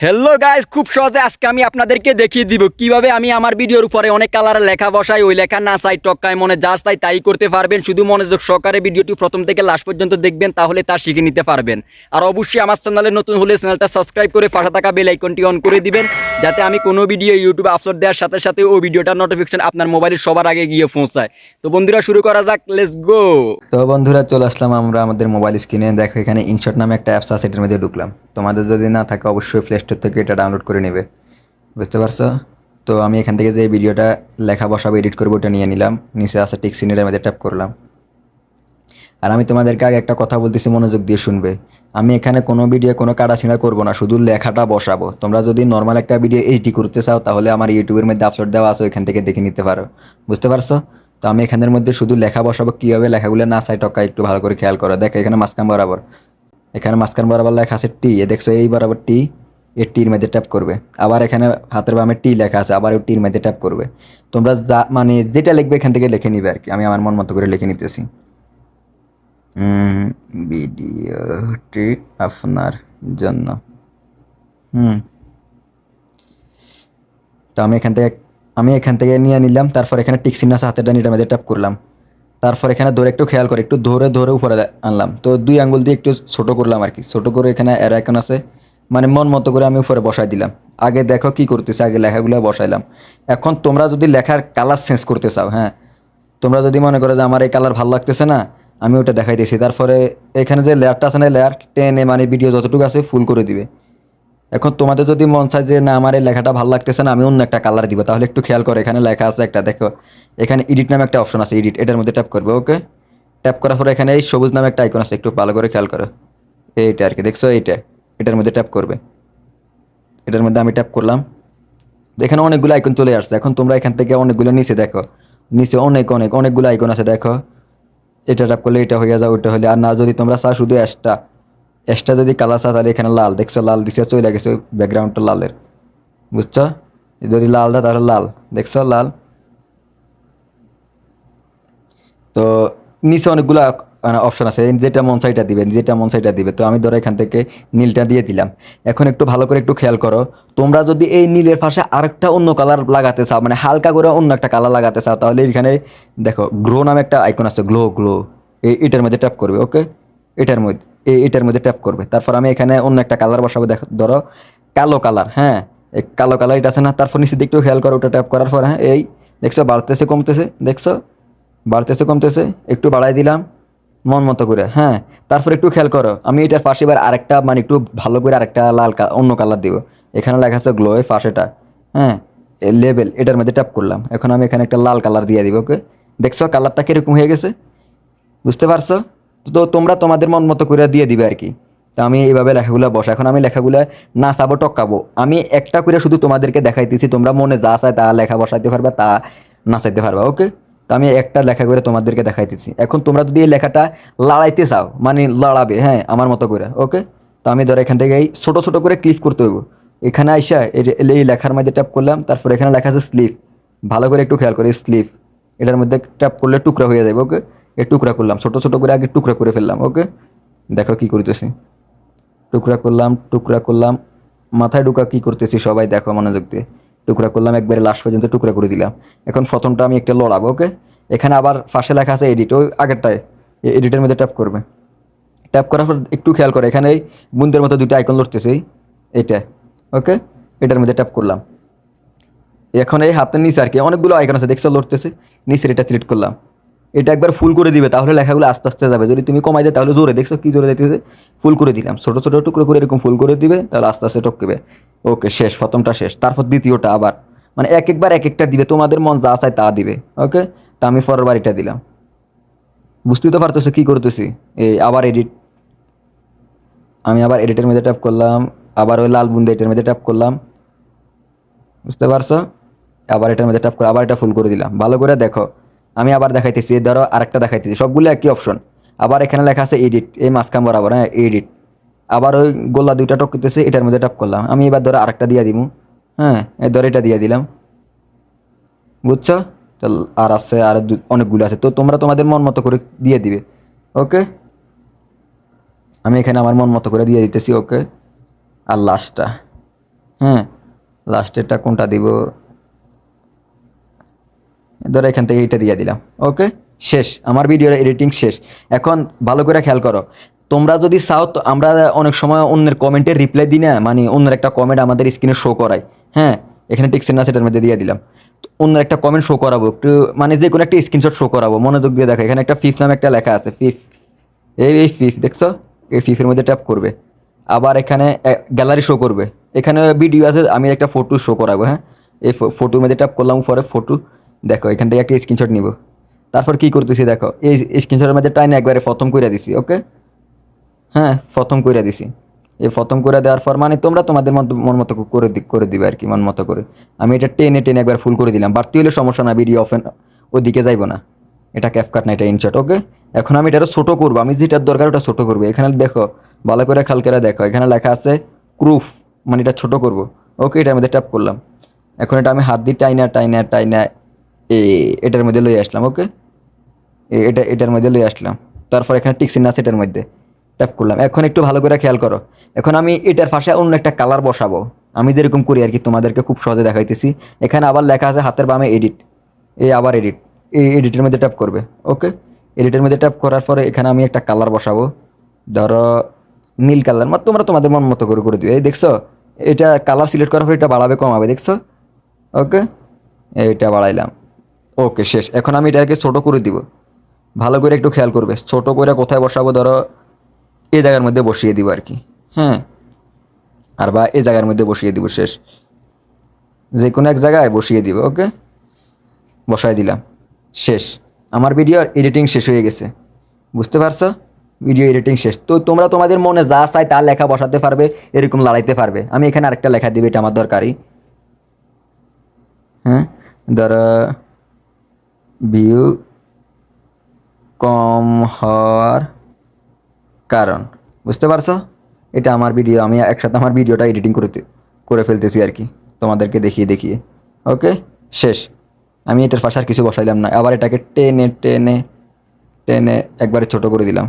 Hello guys, খুব সহজে আজকে আমি আপনাদেরকে দেখিয়ে দিব কিভাবে আমি আমার ভিডিওর উপরে অনেক কালারের লেখা বসাই। ওই লেখা না চাই টক্কায় মনে যা চাই তাই করতে পারবেন। শুধু মনোযোগ সহকারে ভিডিওটি প্রথম থেকে লাস্ট পর্যন্ত দেখবেন, তাহলে তা শিখে নিতে পারবেন। আর অবশ্যই আমার চ্যানেলে নতুন হলে চ্যানেলটা সাবস্ক্রাইব করে পাশে থাকা বেল আইকনটি অন করে দিবেন, যাতে আমি কোনো ভিডিও ইউটিউবে আপলোড দেওয়ার সাথে সাথে ওই ভিডিওটার নোটিফিকেশন আপনার মোবাইলে সবার আগে গিয়ে পৌঁছায়। তো বন্ধুরা, শুরু করা যাক, লেটস গো। তো বন্ধুরা, চলে আসলাম আমরা আমাদের মোবাইল স্ক্রিনে। দেখো এখানে ইনশট নামে একটা অ্যাপস আছে, এটার মধ্যে ঢুকলাম। তোমাদের যদি না থাকে অবশ্যই প্লে স্টোর থেকে এটা ডাউনলোড করে নেবে, বুঝতে পারছো? তো আমি এখান থেকে যে ভিডিওটা লেখা বসাবো, এডিট করবো, ওটা নিয়ে নিলাম। নিচে আছে টিক চিহ্নের মধ্যে ট্যাপ করলাম। আর আমি তোমাদেরকে আগে একটা কথা বলতেছি, মনোযোগ দিয়ে শুনবে। আমি এখানে কোনো ভিডিও কোনো কাটা ছিঁড়া করবো না, শুধু লেখাটা বসাবো। তোমরা যদি নর্মাল একটা ভিডিও এইচডি করতে চাও, তাহলে আমার ইউটিউবের মধ্যে আপলোড দেওয়া আছে, ওইখান থেকে দেখে নিতে পারো, বুঝতে পারছো? তো আমি এখানের মধ্যে শুধু লেখা বসাবো। কীভাবে লেখাগুলো না চাই টক্কা, একটু ভালো করে খেয়াল করো। দেখো এখানে মাঝখান বরাবর, এখানে মাঝখান বরাবর লেখা আছে টি। এ দেখছো এই বরাবর টি, এ টির মধ্যে ট্যাপ করবে। আবার এখানে হাতের বামে টি লেখা আছে, আবার ওই টির মধ্যে ট্যাপ করবে। তোমরা যা মানে যেটা লিখবে এখান থেকে লিখে নিবে আর কি। আমি আমার মন মতো করে লিখে নিতেছি। ভিডিওটি আপনার জন্য। হুম তো আমি এখান থেকে নিয়ে নিলাম। তারপর এখানে টিক চিহ্ন আছে, হাতের ডানিটার মধ্যে ট্যাপ করলাম। তারপর এখানে ধরে একটু খেয়াল করে, একটু ধরে ধরে উপরে আনলাম। তো 2 আঙ্গুল দিয়ে একটু ছোট করলাম আর কি। ছোট করে এখানে এর আইকন আছে, মানে মন মতো করে আমি উপরে বসাই দিলাম। আগে দেখো কি করতেছে, আগে লেখাগুলো বসাইলাম। এখন তোমরা যদি লেখার কালার চেঞ্জ করতে চাও, হ্যাঁ, তোমরা যদি মনে করো যে আমার এই কালার ভালো লাগতেছে না, আমি ওটা দেখাইতেছি। তারপরে এখানে যে লেয়ারটা আছে না, লেয়ার টেনে মানে ভিডিও যতটুকু আছে ফুল করে দিবে। এখন তোমাদের যদি মন চায় যে না আমার এই লেখাটা ভালো লাগতেছে না, আমি অন্য একটা কালার দিব, তাহলে একটু খেয়াল করো। এখানে লেখা আছে একটা, দেখো এখানে এডিট নামে একটা অপশন আছে, এডিট, এটার মধ্যে ট্যাপ করবে। ওকে, ট্যাপ করার পরে এখানে এই সবুজ নামে একটা আইকন আছে, একটু ভালো করে খেয়াল করো। এইটা আর কি, দেখছো এইটা, এটার মধ্যে ট্যাপ করবে। এটার মধ্যে আমি ট্যাপ করলাম। এখানে অনেকগুলো আইকন চলে আসছে। এখন তোমরা এখান থেকে অনেকগুলো নিচে দেখো, নিচে অনেকগুলো আইকন আছে, দেখো। এটা ট্যাপ করলে এটা হয়ে যাবে, ওইটা হলে। আর না যদি তোমরা চাও শুধু এক্সট্রা যদি কালার চাও, তাহলে এখানে লাল, দেখছো লাল দিছে, চলে গেছে ব্যাকগ্রাউন্ডটা লালের, বুঝছো? যদি লাল দাও তাহলে লাল, দেখছো লাল। তো নিচে অনেকগুলো অপশন আছে, যেটা মন চাইটা দিবেন, যেটা মন চাইটা দিবে। তো আমি ধরো এখান থেকে নীলটা দিয়ে দিলাম। এখন একটু ভালো করে একটু খেয়াল করো। তোমরা যদি এই নীলের পাশে আরেকটা অন্য কালার লাগাতে চাও, মানে হালকা করে অন্য একটা কালার লাগাতে চাও, তাহলে এখানে দেখো গ্লো নামে একটা আইকন আছে, গ্লো, এটার মধ্যে ট্যাপ করবে। ওকে, এটার মধ্যে ট্যাপ করবে। তারপর আমি এখানে অন্য একটা কালার বসাবো। দেখো ধরো কালো কালার, হ্যাঁ, এই কালো কালার এটা আছে না। তারপর নিচে দিকে একটু খেয়াল করো, ওটা ট্যাপ করার পর, হ্যাঁ, এই দেখছো বাড়তেছে কমতেছে, দেখছো বাড়তেছে কমতেছে, একটু বাড়াই দিলাম মন মতো করে, হ্যাঁ। তারপর একটু খেয়াল করো, আমি এটার পাশে এবার আরেকটা মানে একটু ভালো করে আরেকটা অন্য কালার দিব। এখানে লেখা আছে গ্লো, এই পাশেটা, হ্যাঁ, লেভেল, এটার মধ্যে ট্যাপ করলাম। এখন আমি এখানে একটা লাল কালার দিয়ে দিব। ওকে, দেখছো কালারটা কিরকম হয়ে গেছে, বুঝতে পারছো? তো তোমরা তোমাদের মন মতো করে দিয়ে দিবে আর কি। তো আমি এইভাবে লেখাগুলো বসা। এখন আমি লেখাগুলো না চাবো টক্কাবো, আমি একটা করে শুধু তোমাদেরকে দেখাইতেছি। তোমরা মনে যা চায় তা লেখা বসাইতে পারবা, তা নাচাইতে পারবা। ওকে, তো আমি একটা লেখা করে তোমাদেরকে দেখাইতেছি। এখন তোমরা যদি এই লেখাটা লড়াইতে চাও, মানে লড়াবে, হ্যাঁ, আমার মতো করে। ওকে, তো আমি ধরো এখান থেকে এই ছোটো ছোটো করে ক্লিক করতে হইব। এখানে আইসা এই লেখার মধ্যে ট্যাপ করলাম। তারপর এখানে লেখা আছে স্লিপ, ভালো করে একটু খেয়াল করে, স্লিপ, এটার মধ্যে ট্যাপ করলে টুকরা হয়ে যাবে। ওকে, এই টুকরা করলাম, ছোট ছোট করে আগে টুকরা করে ফেললাম। ওকে, দেখো কি করতেছি, টুকরা করলাম। মাথায় ঢুকা কি করতেছি সবাই দেখো মনোযোগ দিয়ে। টুকরা করলাম, একবারে লাস্ট পর্যন্ত টুকরা করে দিলাম। এখন প্রথমটা আমি একটা লড়াবো। ওকে, এখানে আবার পাশে লেখা আছে এডিট, ওই আগেরটায় এডিটের মধ্যে ট্যাপ করবে। ট্যাপ করার পর একটু খেয়াল করে, এখানে এই বুন্দের মতো দুইটা আইকন লড়তেছে, এইটা। ওকে, এটার মধ্যে ট্যাপ করলাম। এখন এই হাতের নিচে আর কি অনেকগুলো আইকন আছে, দেখছো লড়তেছে, নিচের এটা সিলেক্ট করলাম। এটা একবার ফুল করে দিবে, তাহলে লেখাগুলো আস্তে আস্তে যাবে। যদি তুমি কমাই দেয় তাহলে জোরে, দেখছো কি জোরে দিতেছে। ফুল করে দিলাম, ছোট ছোট টুকরো করে এরকম ফুল করে দিবে, তাহলে আস্তে আস্তে টপকেবে। ওকে, শেষ, প্রথমটা শেষ। তারপর দ্বিতীয়টা আবার, মানে এক একবার এক একটা দিবে, তোমাদের মন যা চায় তা দিবে। ওকে, তা আমি পরের বাড়িটা দিলাম। বুঝতেই তো পারতেছো কি করতেছি। এই আবার এডিট, আমি আবার এডিটের মধ্যে ট্যাপ করলাম। আবার ওই লাল বুন্দা এটার মধ্যে ট্যাপ করলাম, বুঝতে পারছো? আবার এটার মধ্যে ট্যাপ করে আবার এটা ফুল করে দিলাম। ভালো করে দেখো, আমি আবার দেখাইতেছি, ধরো আরেকটা দেখাইতেছি, সবগুলো একই অপশন। আবার এখানে লেখা আছে এডিট, এই মাঝখান বরাবর, হ্যাঁ, এডিট। আবার ওই গোল্লা দুইটা টকতেছে, এটার মধ্যে ট্যাপ করলাম। আমি এবার ধরো আরেকটা দিয়ে দিব, হ্যাঁ, এই ধরো এটা দিয়ে দিলাম, বুঝছো? তো আর আছে, আর অনেকগুলো আছে। তো তোমরা তোমাদের মন মতো করে দিয়ে দিবে। ওকে, আমি এখানে আমার মন মতো করে দিয়ে দিতেছি। ওকে, আর লাস্টটা, হ্যাঁ, লাস্টেরটা কোনটা দিব, ধরো এখান থেকে এইটা দিয়ে দিলাম। ওকে, শেষ, আমার ভিডিওর এডিটিং শেষ। এখন ভালো করে খেয়াল করো, তোমরা যদি চাও তো আমরা অনেক সময় অন্যের কমেন্টের রিপ্লাই দিই না, মানে অন্যের একটা কমেন্ট আমাদের স্ক্রিনে শো করাই। হ্যাঁ, এখানে টিকছে না সেটার মধ্যে দিয়ে দিলাম। তো অন্যের একটা কমেন্ট শো করাবো, একটু মানে যে কোনো একটা স্ক্রিনশট শো করাবো, মনোযোগ দিয়ে দেখো, এখানে একটা ফিফ নামে একটা লেখা আছে, ফিফ, এই ফিফ দেখছো, এই ফিফের মধ্যে ট্যাপ করবে। আবার এখানে গ্যালারি শো করবে, এখানে ভিডিও আছে, আমি একটা ফটো শো করাবো। হ্যাঁ, এই ফটোর মধ্যে ট্যাপ করলাম, পরে ফটো, দেখো এখান থেকে একটা স্ক্রিনশট নিব। তারপর কি করতেছি দেখো, এই স্ক্রিনশটের মধ্যে টাইনে একবারে প্রথম করে দিছি। ওকে, হ্যাঁ প্রথম করে দিছি। এই প্রথম করে দেওয়ার পর মানে তোমরা তোমাদের মন মতো করে দিবে আর কি, মন মতো করে। আমি এটা টেনে টেনে একবার ফুল করে দিলাম, বাড়তি হলে সমস্যা না, ভিডিও অফেন ওদিকে যাইবো না। এটা ক্যাপকাট না, এটা ইনশট। ওকে, এখন আমি এটা ছোটো করবো, আমি যেটার দরকার ওটা ছোটো করবো। এখানে দেখো, ভালো করে খেয়াল করে দেখো, এখানে লেখা আছে ক্রুফ, মানে এটা ছোটো করবো। ওকে, এটার মধ্যে ট্যাপ করলাম। এখন এটা আমি হাত দিয়ে টাইনা টাইনা টাইনা এটার মধ্যে লই আসলাম। ওকে, এটার মধ্যে লই আসলাম। তারপর এখানে টিকসিন আছে, এটার মধ্যে ট্যাপ করলাম। এখন একটু ভালো করে খেয়াল করো, এখন আমি এটার পাশে অন্য একটা কালার বসাবো, আমি যেরকম করি আর কি, তোমাদেরকে খুব সহজে দেখাইতেছি। এখানে আবার লেখা আছে হাতের বামে এডিট, আবার এডিট, এই এডিটের মধ্যে ট্যাপ করবে। ওকে, এডিটের মধ্যে ট্যাপ করার পরে এখানে আমি একটা কালার বসাবো, ধরো নীল কালার, তোমরা তোমাদের মন মতো করে দিবে। এই দেখছো, এটা কালার সিলেক্ট করার পর এটা বাড়াবে কমাবে, দেখছো। ওকে, এইটা বাড়াইলাম। ওকে, শেষ। এখন আমি এটাকে ছোটো করে দিব, ভালো করে একটু খেয়াল করবে, ছোট করে কোথায় বসাবো, ধরো এই জায়গার মধ্যে বসিয়ে দিব আর কি। হ্যাঁ, আর বা এই জায়গার মধ্যে বসিয়ে দিব, শেষ, যে কোনো এক জায়গায় বসিয়ে দিব। ওকে, বসাই দিলাম, শেষ। আমার ভিডিওর এডিটিং শেষ হয়ে গেছে, বুঝতে পারছো, ভিডিও এডিটিং শেষ। তো তোমরা তোমাদের মনে যা চাই তা লেখা বসাতে পারবে, এরকম লড়াইতে পারবে। আমি এখানে আরেকটা লেখা দিবে, এটা আমার দরকারি। হ্যাঁ, ধরো ভিউ কম হওয়ার কারণ, বুঝতে পারছো, এটা আমার ভিডিও, আমি একসাথে আমার ভিডিওটা এডিটিং করে ফেলতেছি আর কি, তোমাদেরকে দেখিয়ে দেখিয়ে। ওকে, শেষ। আমি এটার পাশে আর কিছু বসাইলাম না, আবার এটাকে টেনে টেনে টেনে একবারে ছোট করে দিলাম,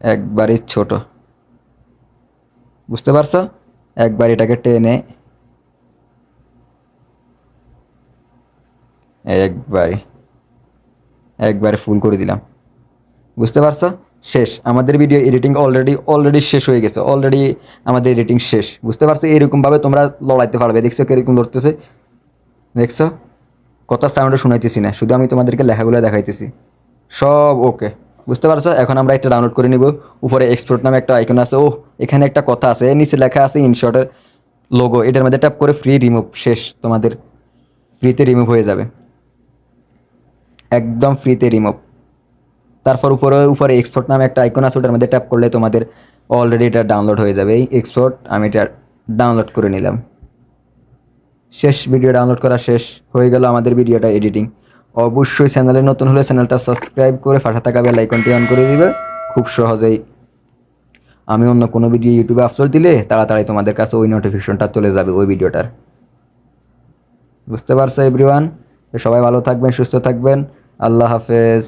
একবারে ছোট, বুঝতে পারছো, একবার এটাকে টেনে একবারে একবারে ফুল করে দিলাম, বুঝতে পারছো, শেষ। আমাদের ভিডিও এডিটিং অলরেডি শেষ হয়ে গেছে, অলরেডি আমাদের এডিটিং শেষ, বুঝতে পারছো। এরকমভাবে তোমরা লড়াইতে পারবে, দেখছো কিরকম লড়তেছে, দেখছো, কথা সাউন্ডে শুনাইতেছি না, শুধু আমি তোমাদেরকে লেখাগুলো দেখাইতেছি, সব ওকে, বুঝতে পারছো। এখন আমরা একটা ডাউনলোড করে নিব, উপরে এক্সপোর্ট নামে একটা আইকন আছে, ও এখানে একটা কথা আছে, এর নিচে লেখা আছে ইনশর্টের লোগো, এটার মধ্যে ট্যাপ করে ফ্রি রিমুভ, শেষ, তোমাদের ফ্রিতে রিমুভ হয়ে যাবে, একদম ফ্রিতে রিমুভ। তারপর উপরে এক্সপোর্ট নামে একটা আইকন আছে, ওটার মধ্যে ট্যাপ করলে তোমাদের অলরেডি এটা ডাউনলোড হয়ে যাবে। এই এক্সপোর্ট, আমি এটা ডাউনলোড করে নিলাম, শেষ, ভিডিও ডাউনলোড করা শেষ হয়ে গেল আমাদের ভিডিওটা এডিটিং। অবশ্যই চ্যানেলে নতুন হলে চ্যানেলটা সাবস্ক্রাইব করে পাশে থাকা বেল আইকনটি অন করে দিবে, খুব সহজেই আমি অন্য কোনো ভিডিও ইউটিউবে আপলোড দিলে তাড়াতাড়ি তোমাদের কাছে ওই নোটিফিকেশনটা চলে যাবে ওই ভিডিওটার, বুঝতে পারছো এভরিওয়ান। সবাই ভালো থাকবেন, সুস্থ থাকবেন, আল্লাহ হাফেজ।